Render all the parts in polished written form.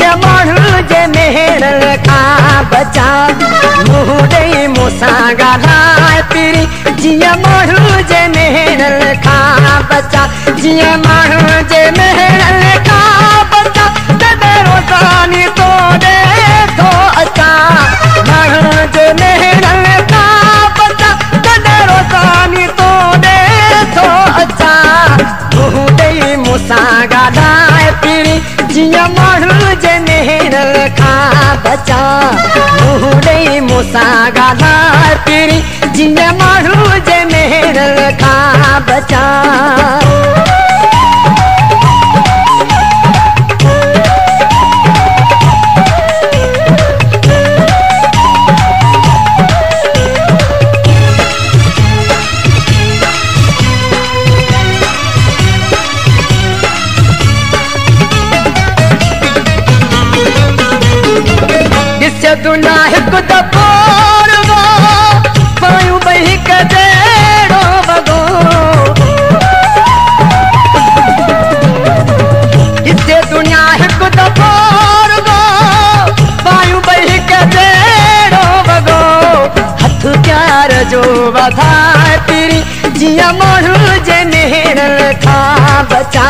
जिया माण्हू जे मेहर खां बचा मुंह ॾेई मूंसां ॻाल्हाए पीरी जिया माण्हू जे मेहर खां बचा जिया माण्हू जे मेहर खां बचा तॾहिं रोज़ानी तो ॾे थो अचा माण्हू जे मेहर खां बचा तॾहिं रोज़ानी तो ॾे थो अचा मुंह ॾेई मूंसां ॻाल्हाए पीरी जिया माण्हू जे मेहर खां बचा मुंह ॾेई मूंसां ॻाल्हाए पीरी जिया माण्हू जे मेहर खां बचा दुनिया हिकु दफ़ो पायूं ॿई हिक जहिड़ो वॻो हिते दुनिया हिकु दफ़ो पायूं ॿई हिक जहिड़ो वॻो हथ प्यार जो वधाए पीरी जिया माण्हू जे मेहर खां बचा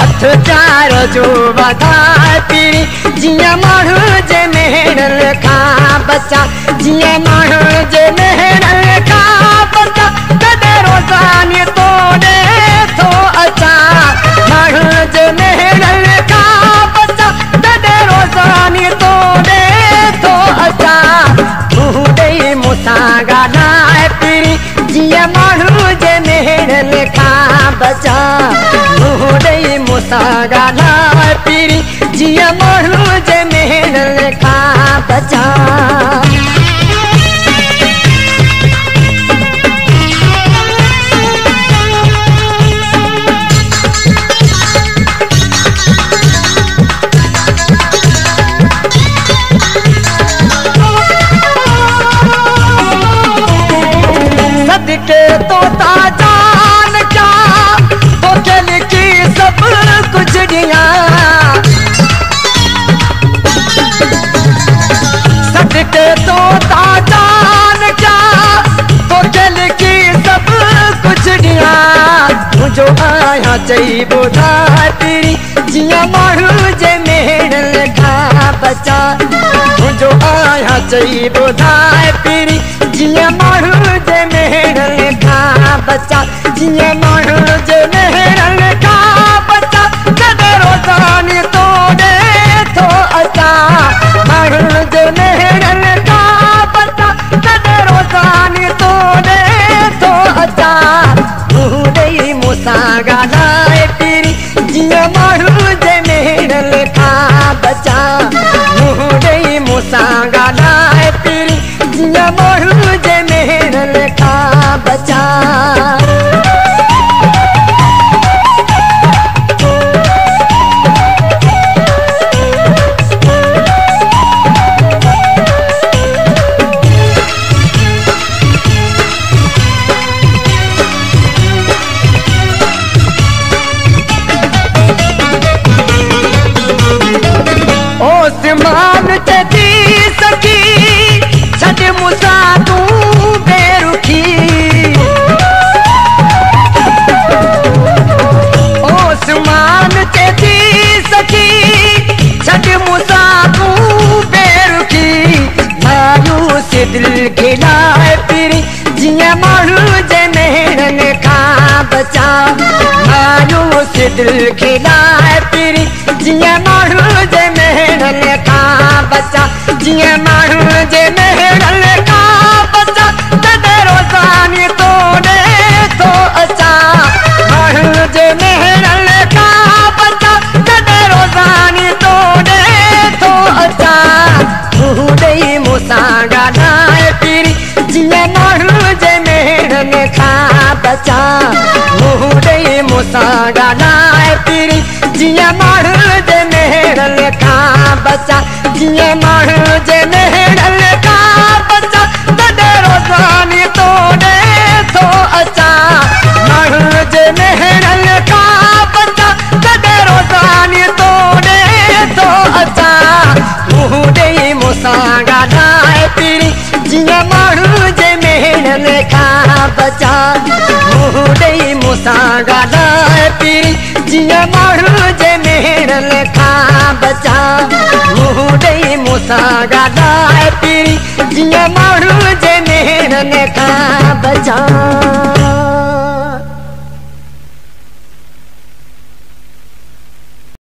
हथ प्यार जो वधाए पीरी जिया माण्हू जे मेहर खां बचा जिया माण्हू जे मेहर खां बचा तॾहिं रोज़ानी तो ॾे थो अचा माण्हू जे मेहर खां बचा तॾहिं रोज़ानी तो ॾे थो अचा मुंह ॾेई मूंसां ॻाल्हाए पीरी जिया माण्हू जे मेहर खां बचा मुंह ॾेई मूंसां ॻाल्हाए पीरी जिया माण्हू जे मेहर खां बचा सदके तोता जान क्या तोखे लिखी सब कुछ ॾियां सदके तोता जान क्या तोखे लिखी सब कुछ ॾियां मुंहिंजो आहियां चई ॿुधाए पीरी जिया माण्हू जे मेहर खां बचा मुंहिंजो आहियां चई ॿुधाए पीरी जिया माण्हू जे मेहर खां बचा जिया माण्हू जे मेहर खां बचा तॾहिं रोज़ानी तो ॾे थो अचा माण्हू जे मेहर खां बचा तॾहिं रोज़ानी तो ॾे थो अचा मुंह ॾेई मूंसां ॻाल्हाए पीरी जिया माण्हू जे मेहर खां बचा मुंह ॾेई मूंसां ॻाल्हाए पीरी जिया माण्हू जे मेहर खां बचा मान ते थी सकी छॾ मूंसां तूं बेरुखी ओसमान ते थी सकी छॾ मूंसां तूं बेरुखी मायूस दिल खिलाए पीरी जिया माण्हू जे मेहर खां बचा मायूस दिल खिलाए पीरी जिया माण्हू जे मेहर खां बचा जिया माण्हू जे मेहर खां बचा तॾहिं रोज़ानी तो ॾे थो अचा माण्हू जे मेहर खां बचा तॾहिं रोज़ानी तो ॾे थो अचा मुंह ॾेई मूंसां ॻाल्हाए पीरी जिया माण्हू जे मेहर खां बचा मुंह ॾेई मूंसां ॻाल्हाए पीरी जिया माण्हू जे मेहर खां बचा जिया माण्हू जे मेहर खां बचा तॾहिं रोज़ानी तो ॾे थो अचा माण्हू जे मेहर खां बचा तॾहिं रोज़ानी तो ॾे थो अचा बचा मुंहुं ॾेई मूंसां ॻाल्हाए पीरी जीअं माण्हू जे मेड़न खां बचा मुंहुं ॾेई मूंसां ॻाल्हाए पीरी जीअं माण्हू जे मेड़न खां बचा।